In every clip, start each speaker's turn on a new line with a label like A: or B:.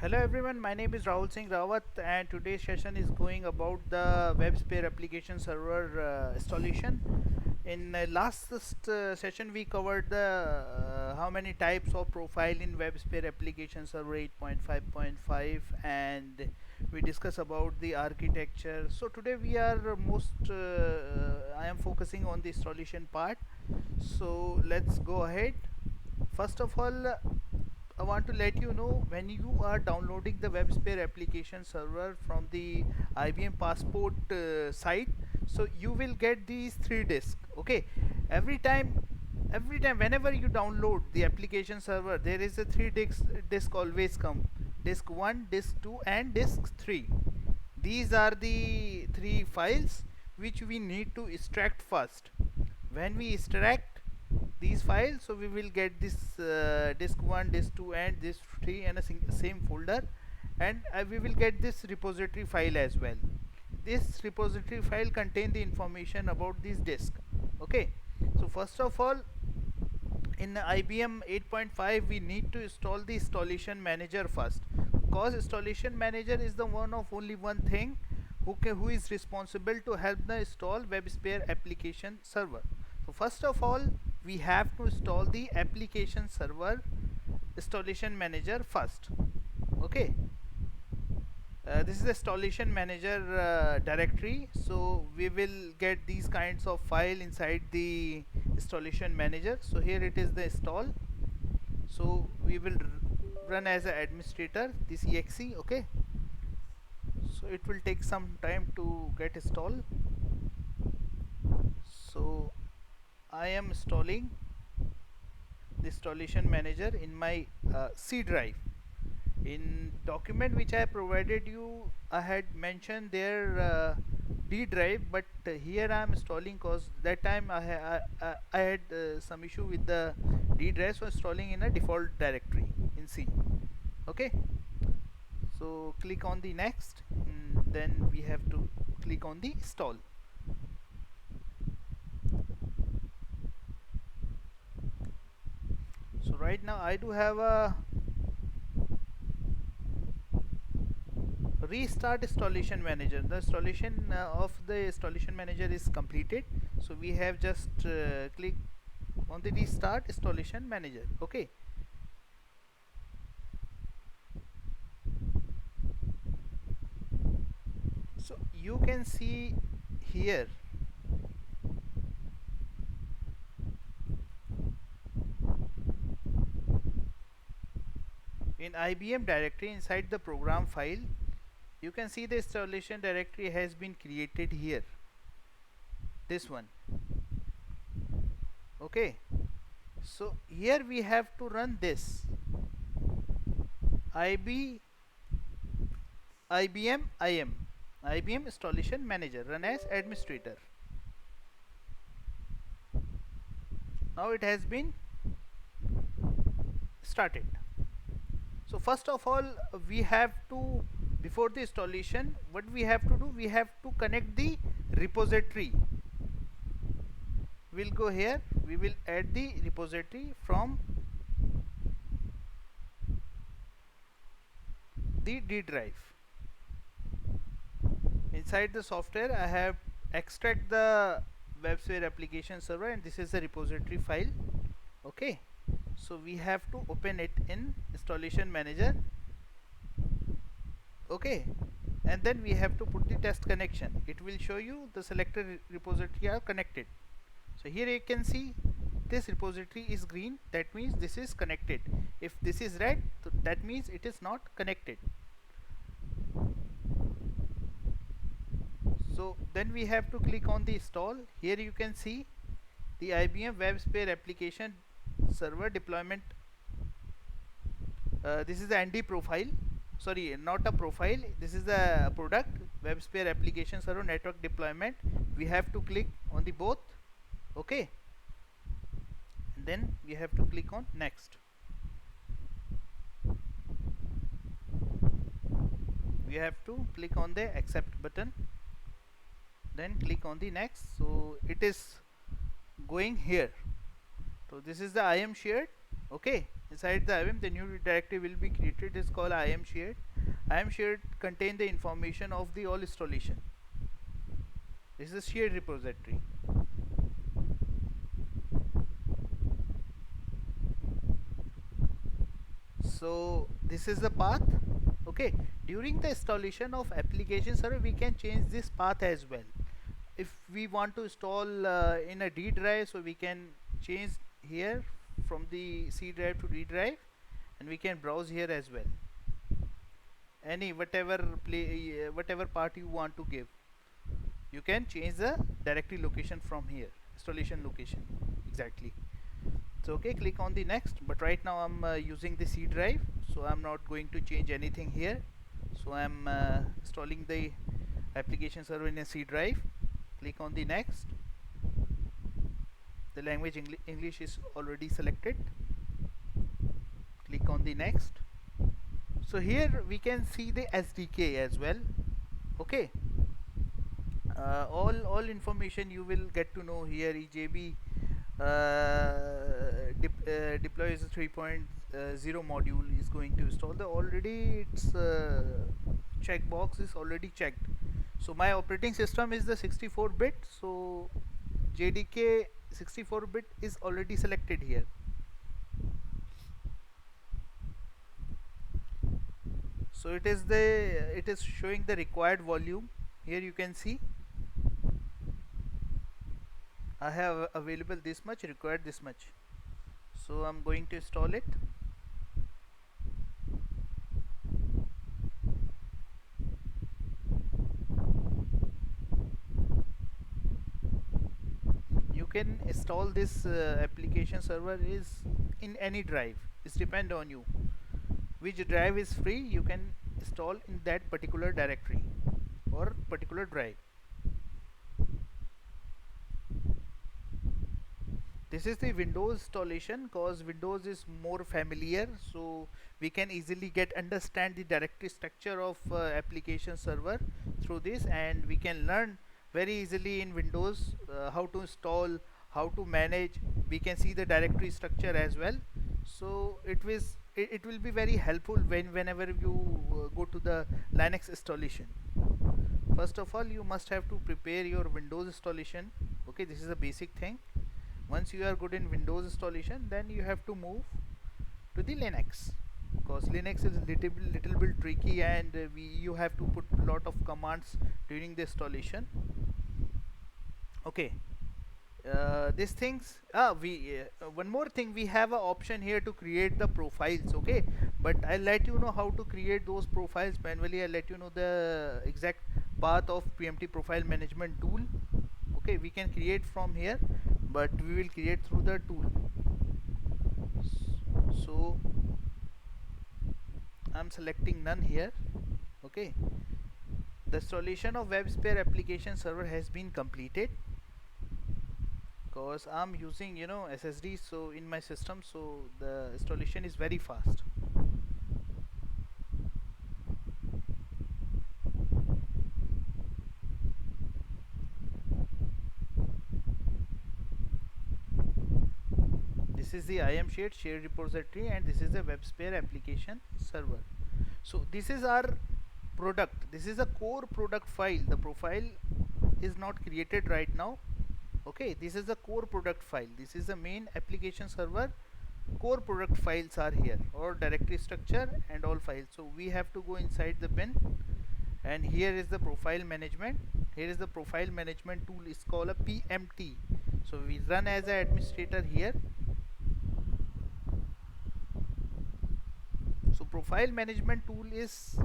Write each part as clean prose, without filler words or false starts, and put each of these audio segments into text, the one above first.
A: Hello everyone, my name is Rahul Singh Rawat and today's session is going about the WebSphere application server installation. In last session we covered the how many types of profile in WebSphere application server 8.5.5 and we discuss about the architecture. So today we are I am focusing on the installation part. So let's go ahead. First of all, I want to let you know when you are downloading the WebSphere application server from the IBM Passport site, so you will get these three disks. Okay, every time, whenever you download the application server, there is a three disk always come. Disk 1, disk 2, and disk 3. These are the three files which we need to extract first. When we extract these files, so we will get this disk 1, disk 2 and disk 3 in a same folder, and we will get this repository file as well. This repository file contain the information about this disk. Okay, so first of all, in IBM 8.5 we need to install the installation manager first, because installation manager is the one of only one thing who is responsible to help the install WebSphere application server. So first of all, we have to install the application server installation manager first. Okay, this is the installation manager directory, so we will get these kinds of file inside the installation manager. So here it is the install, so we will run as an administrator this exe. Okay, so it will take some time to get installed. So I am installing the installation manager in my C drive. In document which I provided you, I had mentioned their D drive, but here I am installing cause that time I had some issue with the D drive, so installing in a default directory in C. Okay, so click on the next, and then we have to click on the install. So right now I do have a restart installation manager. The installation of the installation manager is completed, so we have just click on the restart installation manager. Okay, so you can see here in IBM directory inside the program file, you can see the installation directory has been created here, this one. Okay, so here we have to run this IBM IBM installation manager, run as administrator. Now it has been started. So first of all, we have to, before the installation, what we have to do, we have to connect the repository. We'll go here, we will add the repository from the D drive. Inside the software I have extract the WebSphere application server, and this is the repository file. Okay, so we have to open it in installation manager. Okay, and then we have to put the test connection. It will show you the selected repository are connected. So here you can see this repository is green, that means this is connected. If this is red, so that means it is not connected. So then we have to click on the install. Here you can see the IBM WebSphere application server deployment. This is the ND profile, sorry, not a profile, this is the product WebSphere application server network deployment. We have to click on the both. Okay, and then we have to click on next. We have to click on the accept button, then click on the next. So it is going here. So this is the IM shared. Okay, inside the IAM, the new directory will be created, is called IAM shared. IAM shared contain the information of the all installation. This is a shared repository. So this is the path. Okay, during the installation of application server, we can change this path as well. If we want to install in a D drive, so we can change here from the C drive to D drive, and we can browse here as well. Any whatever part you want to give, you can change the directory location from here, installation location exactly. So okay, click on the next, but right now I'm using the C drive, so I'm not going to change anything here. So I'm installing the application server in a C drive. Click on the next. The language English is already selected. Click on the next. So here we can see the SDK as well. Okay, all information you will get to know here. EJB deploys a 3.0 module is going to install. The already its checkbox is already checked. So my operating system is the 64-bit, so JDK 64-bit is already selected here. So it is showing the required volume. Here you can see I have available this much, required this much. So I'm going to install it. You can install this application server is in any drive. It's depend on you. Which drive is free, you can install in that particular directory or particular drive. This is the Windows installation, cause Windows is more familiar, so we can easily understand the directory structure of application server through this, and we can learn very easily in Windows how to install, how to manage. We can see the directory structure as well. So it will be very helpful whenever you go to the Linux installation. First of all, you must have to prepare your Windows installation. Okay, this is a basic thing. Once you are good in Windows installation, then you have to move to the Linux, because Linux is little bit tricky, and you have to put lot of commands during the installation. Okay, these things, one more thing, we have an option here to create the profiles. Okay, but I'll let you know how to create those profiles manually. I'll let you know the exact path of PMT profile management tool. Okay, we can create from here, but we will create through the tool. So I'm selecting none here. Okay, the installation of WebSphere application server has been completed, because I'm using SSD so in my system, so the installation is very fast. This is the IAM shared repository, and this is the WebSphere application server. So this is our product. This is a core product file. The profile is not created right now. Okay, this is the core product file. This is the main application server. Core product files are here, or directory structure and all files. So we have to go inside the bin, and here is the profile management. Here is the profile management tool, is called a PMT. So we run as an administrator here. So profile management tool is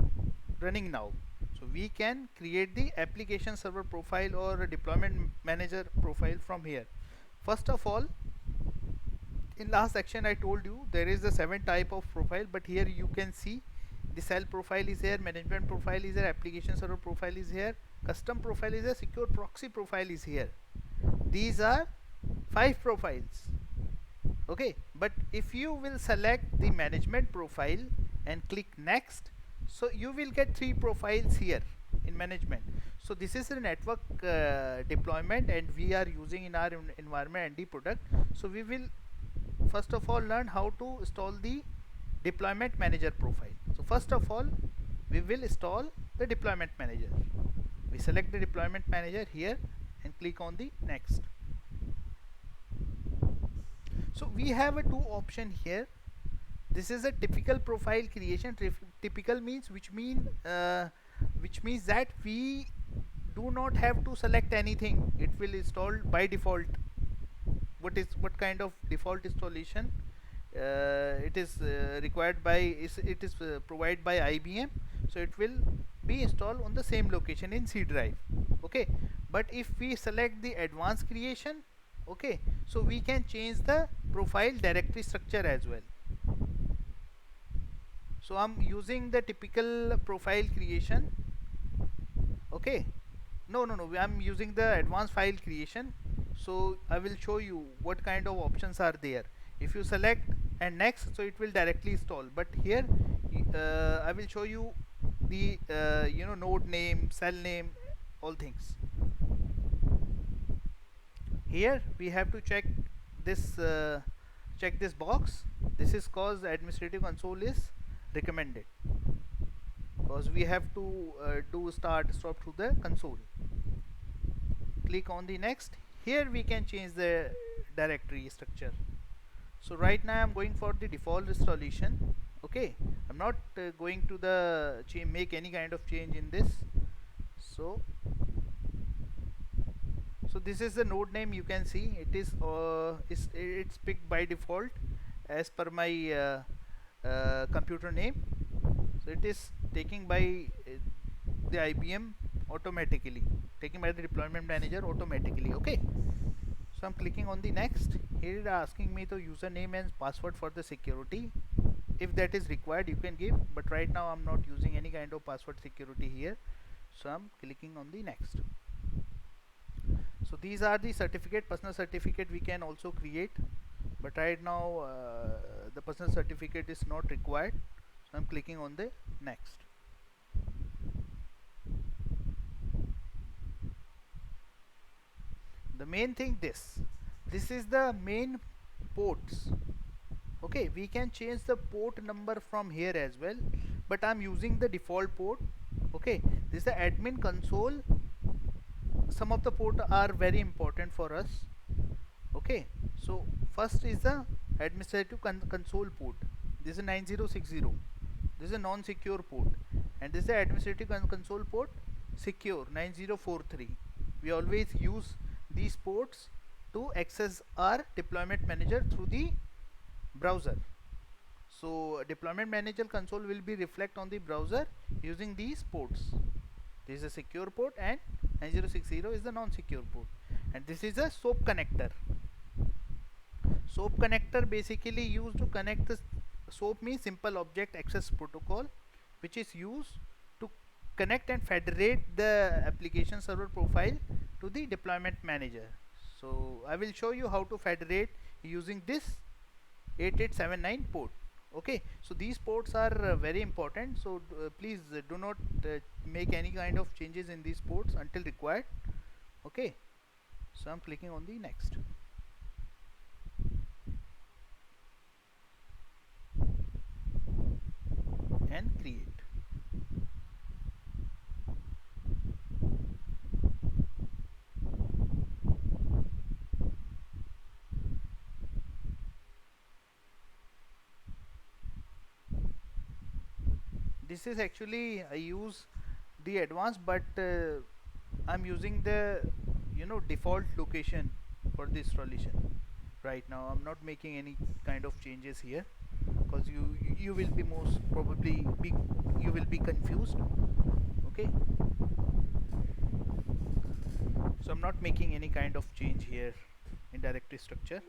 A: running now. So we can create the application server profile or a deployment manager profile from here. First of all, in last section I told you there is the 7 type of profile, but here you can see the cell profile is here, management profile is here, application server profile is here, custom profile is here, secure proxy profile is here. These are 5 profiles. Okay, but if you will select the management profile and click next, so you will get 3 profiles here in management. So this is a network deployment, and we are using in our environment ND product. So we will first of all learn how to install the deployment manager profile. So first of all we will install the deployment manager. We select the deployment manager here and click on the next. So we have a two option here. This is a typical profile creation. Typical means which means that we do not have to select anything. It will install by default. What kind of default installation it is required by it is provided by IBM, so it will be installed on the same location in C drive. Okay, but if we select the advanced creation, okay, so we can change the profile directory structure as well. So I'm using the typical profile creation. Okay, no, I'm using the advanced file creation. So I will show you what kind of options are there. If you select and next, so it will directly install, but here I will show you the node name, cell name, all things. Here we have to check this box. This is cause administrative console is recommended, because we have to do start stop to the console. Click on the next. Here we can change the directory structure. So right now I'm going for the default installation. Okay, I'm not going to the make any kind of change in this. So this is the node name. You can see it is it's picked by default as per my computer name. So it is taking by the IBM automatically, taken by the deployment manager automatically. Okay, so I'm clicking on the next. Here it is asking me the username and password for the security. If that is required you can give, but right now I'm not using any kind of password security here, so I'm clicking on the next. So these are the certificate, personal certificate we can also create, but right now the personal certificate is not required, so I'm clicking on the next. The main thing, this is the main ports. Okay, we can change the port number from here as well, but I'm using the default port. Okay, this is the admin console. Some of the ports are very important for us. Okay, so first is the administrative console port. This is 9060. This is a non-secure port, and this is the administrative console port secure 9043. We always use these ports to access our deployment manager through the browser. So deployment manager console will be reflect on the browser using these ports. This is a secure port and 9060 is the non-secure port, and this is a SOAP connector. SOAP connector basically used to connect the SOAP means simple object access protocol, which is used to connect and federate the application server profile to the deployment manager. So I will show you how to federate using this 8879 port. Okay, so these ports are very important, so please do not make any kind of changes in these ports until required. Okay, so I'm clicking on the next. And create. This is actually I use the advanced, but I'm using the default location for the installation. Right now I'm not making any kind of changes here, because you will be most probably you will be confused. Okay, so I'm not making any kind of change here in directory structure.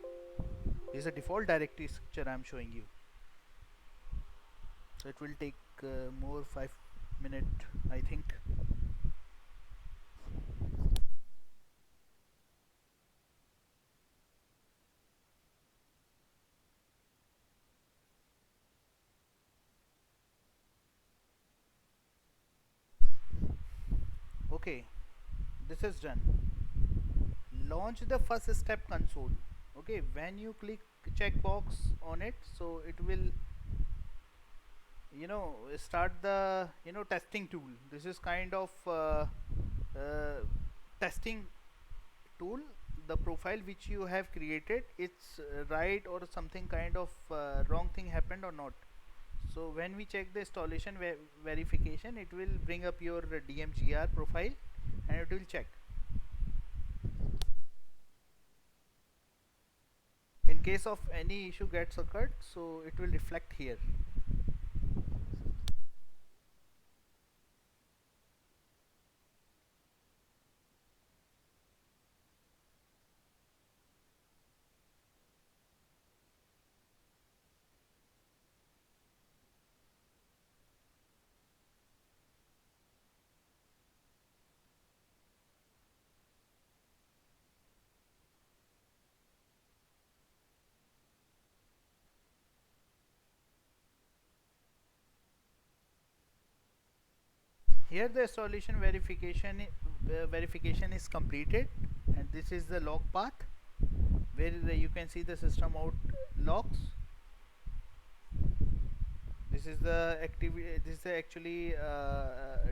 A: This is a default directory structure I'm showing you, so it will take more 5 minutes I think. Okay, this is done. Launch the first step console. Okay, when you checkbox on it, so it will start the testing tool. This is kind of testing tool. The profile which you have created, it's right or something kind of wrong thing happened or not. So when we check the installation verification, it will bring up your DMGR profile and it will check. In case of any issue gets occurred, so it will reflect here. Here the installation verification is completed, and this is the log path where you can see the system out logs. This is the activity. This is actually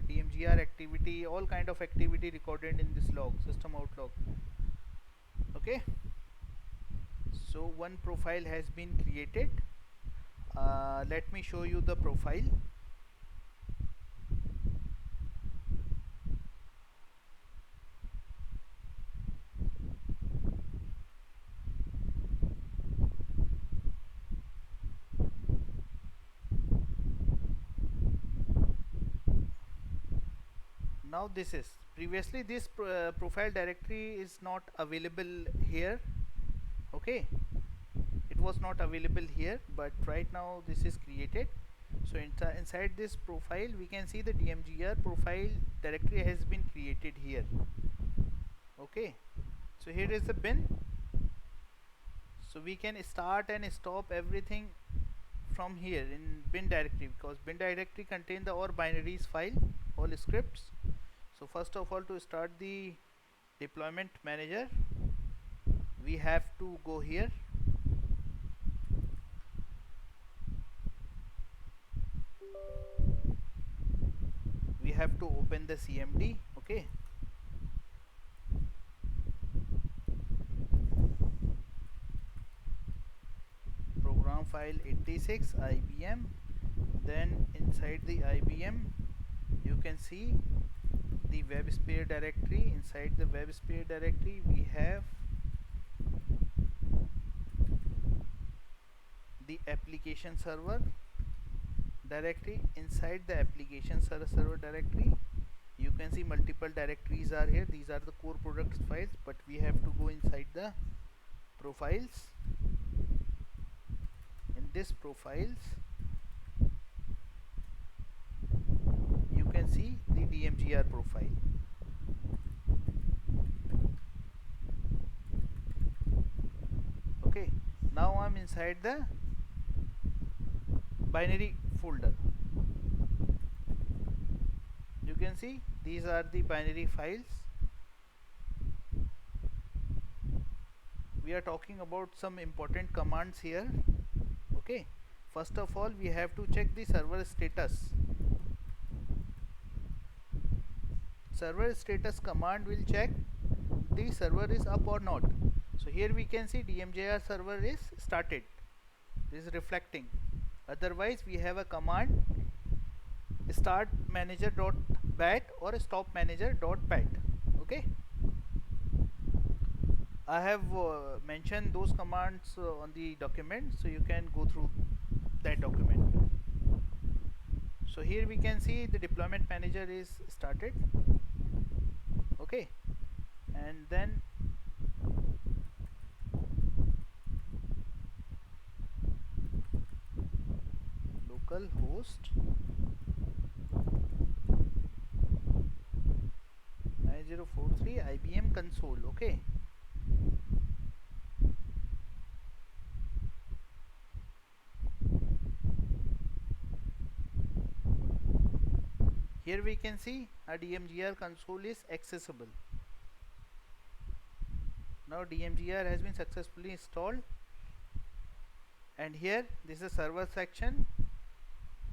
A: DMGR activity. All kind of activity recorded in this log, system out log. Okay. So one profile has been created. Let me show you the profile. Now this is previously this profile directory is not available here. Okay, it was not available here, but right now this is created. So inside this profile we can see the DMGR profile directory has been created here. Okay, so here is the bin, so we can start and stop everything from here in bin directory, because bin directory contain the all binaries file, all scripts. So first of all, to start the deployment manager, we have to go here. We have to open the CMD. Okay, program file 86 IBM. Then inside the IBM you can see the WebSphere directory. Inside the WebSphere directory we have the application server directory. Inside the application server directory you can see multiple directories are here. These are the core products files, but we have to go inside the profiles. In this profiles you can see the DMGR profile. Okay, now I'm inside the binary folder. You can see these are the binary files. We are talking about some important commands here. Okay, first of all we have to check the server status. Server status command will check the server is up or not. So here we can see DMGR server is started. This is reflecting. Otherwise we have a command start manager.bat or stop manager.bat. Okay, I have mentioned those commands on the document, so you can go through that document. So here we can see the deployment manager is started. Okay, and then localhost 9043 IBM console. Okay, here we can see a DMGR console is accessible. Now DMGR has been successfully installed. and here this is server section.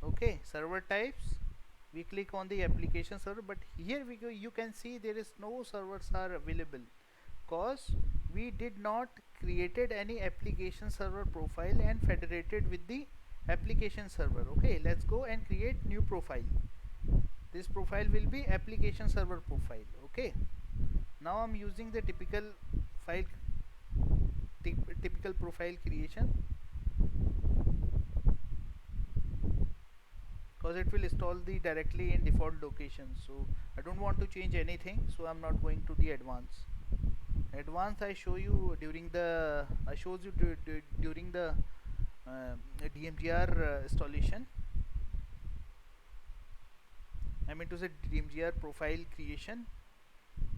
A: Okay, server types, we click on the application server, but here we go, you can see there is no servers are available cause we did not created any application server profile and federated with the application server. Okay, let's go and create new profile. This profile will be application server profile. Okay, now I'm using the file typical profile creation because it will install the directly in default location, so I don't want to change anything, so I'm not going to the advanced. I show you during the during the DMGR installation. I mean to say DMGR profile creation.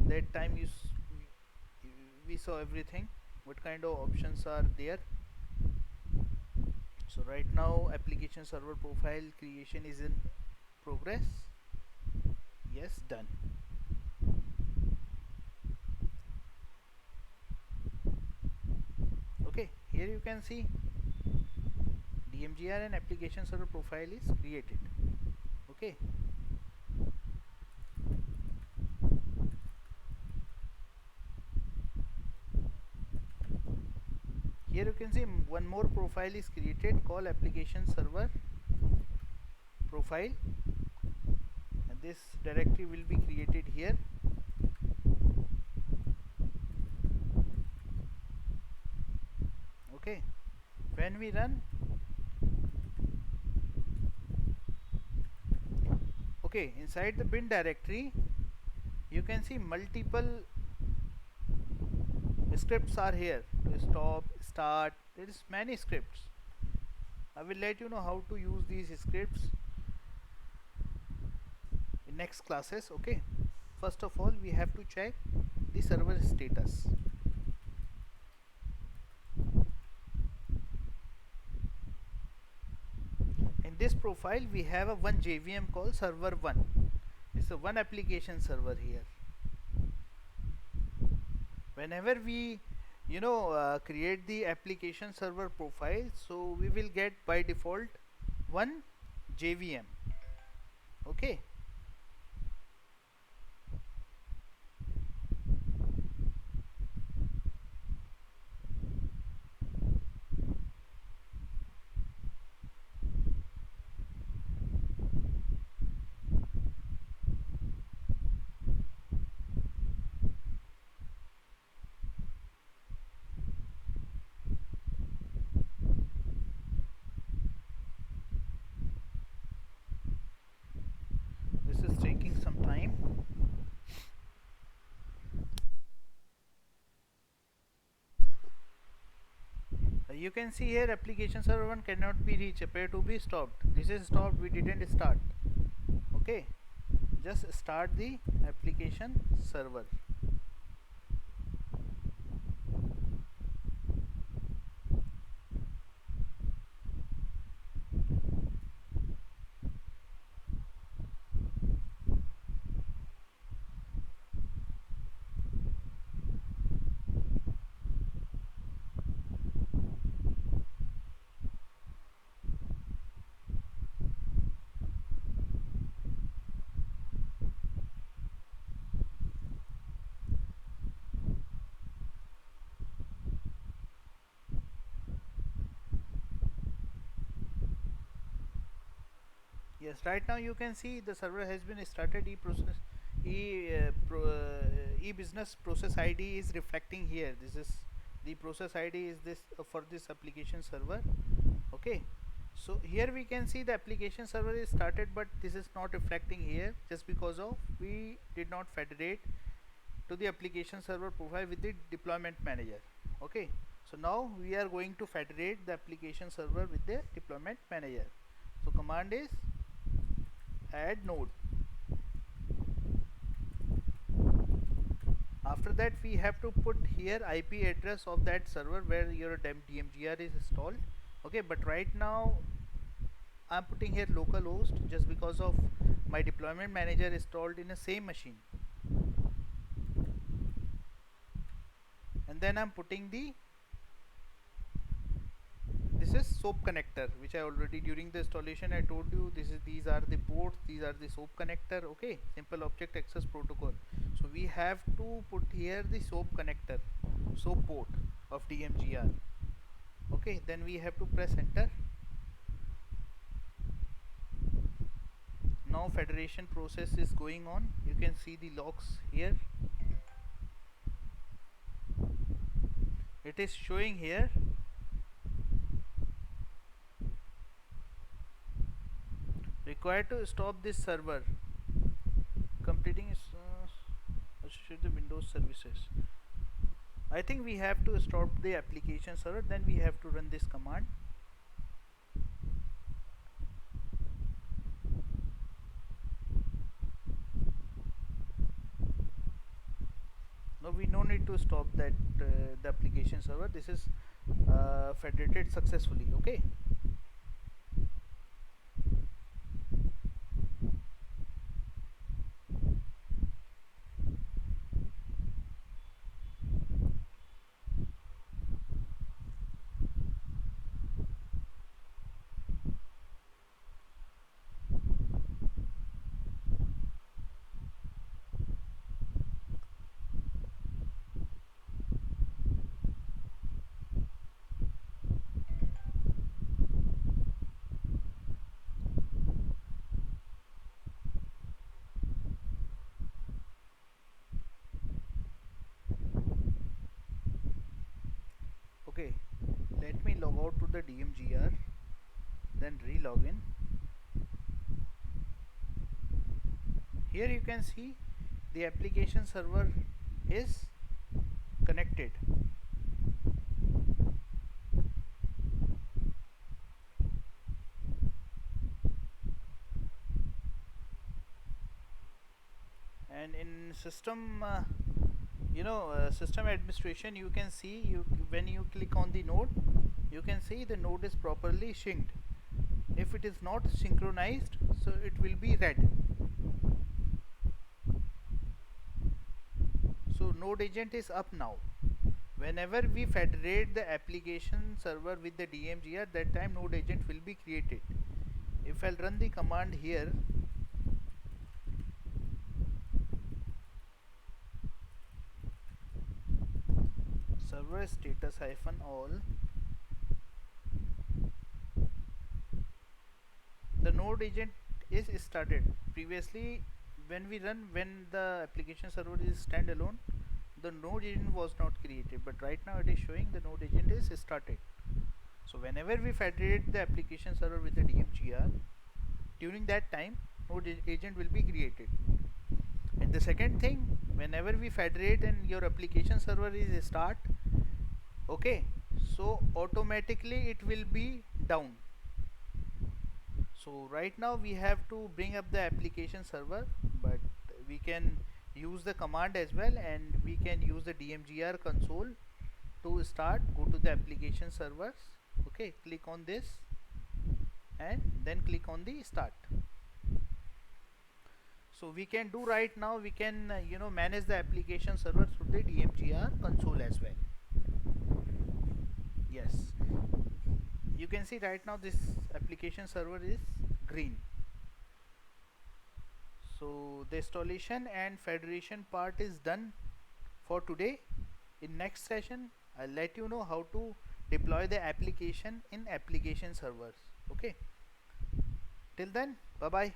A: That time we saw everything, what kind of options are there. So right now application server profile creation is in progress. Yes, done. Okay, here you can see DMGR and application server profile is created. Okay, here you can see one more profile is created called application server profile, and this directory will be created here. Okay, when we run, okay, inside the bin directory you can see multiple scripts are here to stop, start. There is many scripts. I will let you know how to use these scripts in next classes. Okay, first of all we have to check the server status. In this profile we have a one JVM called server1. It's a one application server here. Whenever we create the application server profile, so we will get by default one JVM. Okay, this is taking some time. You can see here application server 1 cannot be reached, appear to be stopped. This is stopped, we didn't start. Okay, just start the application server. Yes, right now you can see the server has been started. E-business process ID is reflecting here. This is the process ID is this for this application server. Okay, so here we can see the application server is started, but this is not reflecting here just because of we did not federate to the application server profile with the deployment manager. Okay, so now we are going to federate the application server with the deployment manager. So command is add node. After that we have to put here IP address of that server where your DMGR is installed. Okay, but right now I'm putting here localhost just because of my deployment manager installed in the same machine, and then I'm putting the this is SOAP connector, which I already during the installation I told you. These are the ports, these are the SOAP connector. Okay, simple object access protocol. So we have to put here the SOAP connector, SOAP port of DMGR. Okay, then we have to press enter. Now federation process is going on. You can see the logs here. It is showing here. Required to stop this server completing associate the Windows services. I think we have to stop the application server, then we have to run this command. No, we no need to stop that the application server. This is federated successfully. Okay. Okay, let me log out to the DMGR, then re-log in. Here you can see the application server is connected. And in system system administration, you can see when you click on the node, you can see the node is properly synced. If it is not synchronized, so it will be red. So node agent is up now. Whenever we federate the application server with the DMGR, that time node agent will be created. If I'll run the command here, server status -all, the node agent is started. Previously when the application server is standalone, the node agent was not created, but right now it is showing the node agent is started. So whenever we federate the application server with the DMGR, during that time node agent will be created. And the second thing, whenever we federate and your application server is start, okay, so automatically it will be down. So right now we have to bring up the application server, but we can use the command as well, and we can use the DMGR console to start. Go to the application servers. Okay, click on this and then click on the start. So we can do right now, we can manage the application server through the DMGR console as well. Yes, you can see right now this application server is green. So the installation and federation part is done for today. In next session I'll let you know how to deploy the application in application servers. Okay, till then, bye bye.